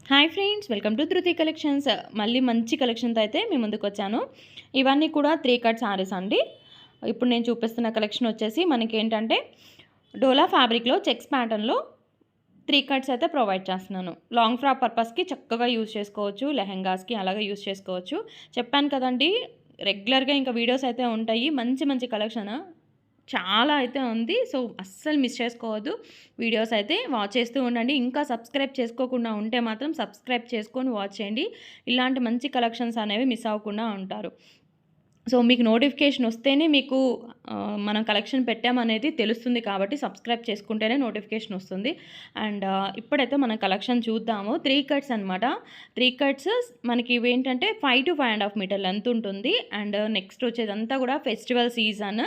Hi friends, welcome to ధృతి collections. మళ్ళీ మంచి కలెక్షన్తో అయితే మీ ముందుకు వచ్చాను. ఇవన్నీ కూడా 3 కట్ సారీస్ అండి. ఇప్పుడు నేను చూపిస్తున్న కలెక్షన్ వచ్చేసి మనకి ఏంటంటే డోలా ఫ్యాబ్రిక్లో చెక్స్ ప్యాటర్న్లో 3 కట్స్ అయితే ప్రొవైడ్ చేస్తున్నాను. లాంగ్ ఫ్రాక్ పర్పస్కి చక్కగా యూజ్ చేసుకోవచ్చు, లెహెంగాస్కి అలాగే యూజ్ చేసుకోవచ్చు. చెప్పాను కదండి, రెగ్యులర్గా ఇంకా వీడియోస్ అయితే ఉంటాయి. మంచి మంచి కలెక్షన్ చాలా అయితే ఉంది. సో అస్సలు మిస్ చేసుకోవద్దు. వీడియోస్ అయితే వాచ్ చేస్తూ ఉండండి. ఇంకా సబ్స్క్రైబ్ చేసుకోకుండా ఉంటే మాత్రం సబ్స్క్రైబ్ చేసుకొని వాచ్ చేయండి. ఇలాంటి మంచి కలెక్షన్స్ అనేవి మిస్ అవ్వకుండా ఉంటారు. సో మీకు నోటిఫికేషన్ వస్తేనే మీకు మనం కలెక్షన్ పెట్టామనేది తెలుస్తుంది, కాబట్టి సబ్స్క్రైబ్ చేసుకుంటేనే నోటిఫికేషన్ వస్తుంది. అండ్ ఇప్పుడైతే మనం కలెక్షన్ చూద్దాము. 3 కట్స్ అనమాట. 3 కట్స్ మనకి ఇవేంటంటే 5 to 5.5 మీటర్ లెంత్ ఉంటుంది. అండ్ నెక్స్ట్ వచ్చేదంతా కూడా ఫెస్టివల్ సీజన్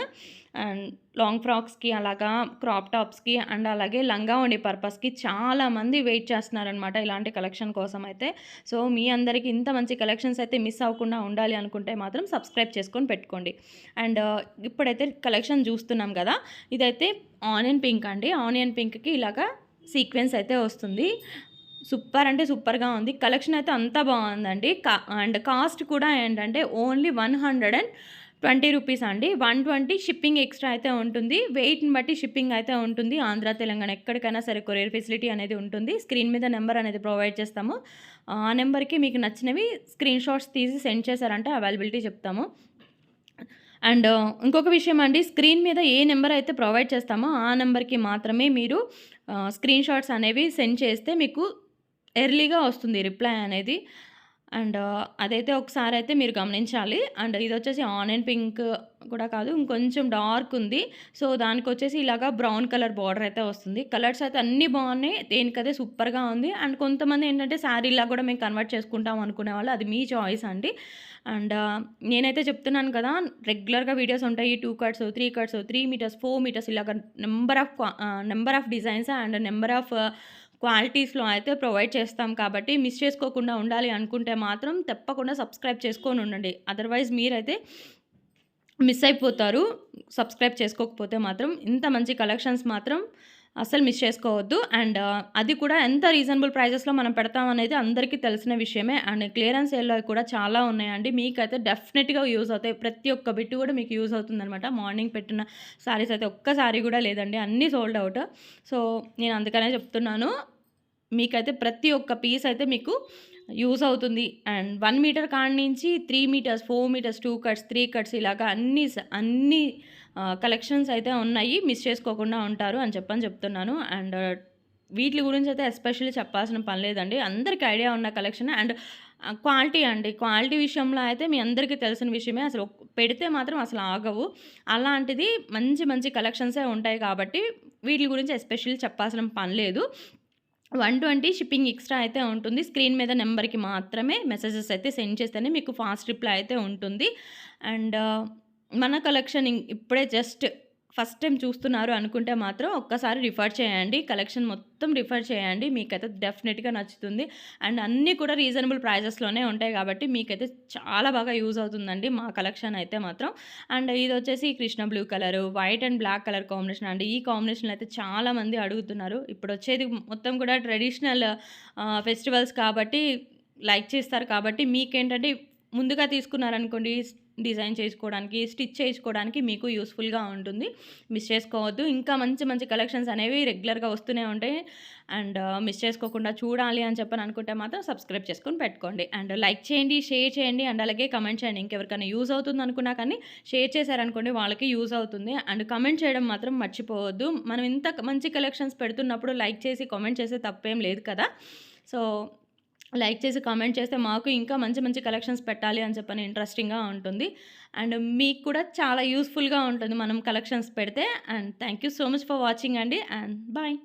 అండ్ లాంగ్ ఫ్రాక్స్కి అలాగా క్రాప్ టాప్స్కి అండ్ అలాగే లంగా ఓణి పర్పస్కి చాలామంది వెయిట్ చేస్తున్నారనమాట ఇలాంటి కలెక్షన్ కోసం అయితే. సో మీ అందరికీ ఇంత మంచి కలెక్షన్స్ అయితే మిస్ అవ్వకుండా ఉండాలి అనుకుంటే మాత్రం సబ్స్క్రైబ్ చేసుకొని పెట్టుకోండి. అండ్ ఇప్పుడైతే కలెక్షన్ చూస్తున్నాం కదా, ఇదైతే ఆనియన్ పింక్ అండి. ఆనియన్ పింక్కి ఇలాగా సీక్వెన్స్ అయితే వస్తుంది. సూపర్ అంటే సూపర్గా ఉంది. కలెక్షన్ అయితే అంతా బాగుందండి. అండ్ కాస్ట్ కూడా ఏంటంటే ఓన్లీ 120 రూపీస్ అండి. 120 షిప్పింగ్ ఎక్స్ట్రా అయితే ఉంటుంది. వెయిట్ని బట్టి షిప్పింగ్ అయితే ఉంటుంది. ఆంధ్ర, తెలంగాణ ఎక్కడికైనా సరే కొరియర్ ఫెసిలిటీ అనేది ఉంటుంది. స్క్రీన్ మీద నెంబర్ అనేది ప్రొవైడ్ చేస్తాము. ఆ నెంబర్కి మీకు నచ్చినవి స్క్రీన్ షాట్స్ తీసి సెండ్ చేశారంటే అవైలబిలిటీ చెప్తాము. అండ్ ఇంకొక విషయం అండి, స్క్రీన్ మీద ఏ నెంబర్ అయితే ప్రొవైడ్ చేస్తామో ఆ నెంబర్కి మాత్రమే మీరు స్క్రీన్ షాట్స్ అనేవి సెండ్ చేస్తే మీకు ఎర్లీగా వస్తుంది రిప్లై అనేది. అండ్ అదైతే ఒకసారి అయితే మీరు గమనించాలి. అండ్ ఇది వచ్చేసి ఆనియన్ పింక్ కూడా కాదు, ఇంకొంచెం డార్క్ ఉంది. సో దానికి వచ్చేసి ఇలాగా బ్రౌన్ కలర్ బార్డర్ అయితే వస్తుంది. కలర్స్ అయితే అన్నీ బాగున్నాయి, దేనికైతే సూపర్గా ఉంది. అండ్ కొంతమంది ఏంటంటే శారీలా కూడా మేము కన్వర్ట్ చేసుకుంటాం అనుకునే వాళ్ళు, అది మీ చాయిస్ అండి. అండ్ నేనైతే చెప్తున్నాను కదా, రెగ్యులర్గా వీడియోస్ ఉంటాయి. 2 కట్స్, 3 కట్స్, 3 మీటర్స్, 4 మీటర్స్ ఇలాగ number of designs and number of క్వాలిటీస్లో అయితే ప్రొవైడ్ చేస్తాం. కాబట్టి మిస్ చేసుకోకుండా ఉండాలి అనుకుంటే మాత్రం తప్పకుండా సబ్స్క్రైబ్ చేసుకొని ఉండండి. అదర్వైజ్ మీరైతే మిస్ అయిపోతారు సబ్స్క్రైబ్ చేసుకోకపోతే మాత్రం. ఇంత మంచి కలెక్షన్స్ మాత్రం అస్సలు మిస్ చేసుకోవద్దు. అండ్ అది కూడా ఎంత రీజనబుల్ ప్రైజెస్లో మనం పెడతాం అనేది అందరికీ తెలిసిన విషయమే. అండ్ క్లియరెన్స్ సేల్‌లో కూడా చాలా ఉన్నాయండి. మీకైతే డెఫినెట్‌గా యూజ్ అవుతాయి. ప్రతి ఒక్క బిట్ కూడా మీకు యూజ్ అవుతుందనమాట. మార్నింగ్ పెట్టిన సారీస్ అయితే ఒక్క సారీ కూడా లేదండి, అన్నీ సోల్డ్ అవుట్. సో నేను అందుకనే చెప్తున్నాను, మీకైతే ప్రతి ఒక్క పీస్ అయితే మీకు యూజ్ అవుతుంది. అండ్ 1 మీటర్ కాడ నుంచి 3 మీటర్స్, 4 మీటర్స్, 2 కట్స్, 3 కట్స్ ఇలాగా అన్ని కలెక్షన్స్ అయితే ఉన్నాయి. మిస్ చేసుకోకుండా ఉంటారు అని చెప్తున్నాను. అండ్ వీటి గురించి అయితే ఎస్పెషల్లీ చెప్పాల్సిన పని లేదండి, అందరికీ ఐడియా ఉన్న కలెక్షన్. అండ్ క్వాలిటీ అండి, క్వాలిటీ విషయంలో అయితే మీ అందరికీ తెలిసిన విషయమే. అసలు పెడితే మాత్రం అసలు ఆగవు. అలాంటిది మంచి మంచి కలెక్షన్సే ఉంటాయి కాబట్టి వీటి గురించి ఎస్పెషల్లీ చెప్పాల్సిన పని లేదు. 120 షిప్పింగ్ ఎక్స్ట్రా అయితే ఉంటుంది. స్క్రీన్ మీద నెంబర్కి మాత్రమే మెసేజెస్ అయితే సెండ్ చేస్తేనే మీకు ఫాస్ట్ రిప్లై అయితే ఉంటుంది. అండ్ మన కలెక్షన్ ఇప్పుడే జస్ట్ ఫస్ట్ టైం చూస్తున్నారు అనుకుంటే మాత్రం ఒక్కసారి రిఫర్ చేయండి. కలెక్షన్ మొత్తం రిఫర్ చేయండి, మీకైతే డెఫినెట్‌గా నచ్చుతుంది. అండ్ అన్నీ కూడా రీజనబుల్ ప్రైజెస్‌లోనే ఉంటాయి కాబట్టి మీకైతే చాలా బాగా యూజ్ అవుతుందండి మా కలెక్షన్ అయితే మాత్రం. అండ్ ఇది వచ్చేసి Krishna blue colour, white and black colour combination అండి. ఈ కాంబినేషన్‌లో అయితే చాలామంది అడుగుతున్నారు. ఇప్పుడు వచ్చేది మొత్తం కూడా ట్రెడిషనల్ ఫెస్టివల్స్ కాబట్టి లైక్ చేస్తారు. కాబట్టి మీకేంటంటే ముందుగా తీసుకున్నారనుకోండి, డిజైన్ చేసుకోవడానికి, స్టిచ్ చేసుకోవడానికి మీకు యూస్‌ఫుల్‌గా ఉంటుంది. మిస్ చేసుకోవద్దు. ఇంకా మంచి మంచి కలెక్షన్స్ అనేవి రెగ్యులర్‌గా వస్తూనే ఉంటాయి. అండ్ మిస్ చేసుకోకుండా చూడాలి అని అనుకుంటే మాత్రం సబ్స్క్రైబ్ చేసుకొని పెట్టుకోండి. అండ్ లైక్ చేయండి, షేర్ చేయండి అండ్ అలాగే కమెంట్ చేయండి. ఇంకెవరికైనా యూజ్ అవుతుంది అనుకున్నా కానీ షేర్ చేశారనుకోండి, వాళ్ళకి యూజ్ అవుతుంది. అండ్ కమెంట్ చేయడం మాత్రం మర్చిపోవద్దు. మనం ఇంత మంచి కలెక్షన్స్ పెడుతున్నప్పుడు లైక్ చేసి కామెంట్ చేస్తే తప్పేం లేదు కదా. సో లైక్ చేసి కామెంట్ చేస్తే మాకు ఇంకా మంచి మంచి కలెక్షన్స్ పెట్టాలి అని ఇంట్రెస్టింగ్‌గా ఉంటుంది. అండ్ మీకు కూడా చాలా యూజ్‌ఫుల్‌గా ఉంటుంది మనం కలెక్షన్స్ పెడితే. And thank you so much for watching అండి. And bye.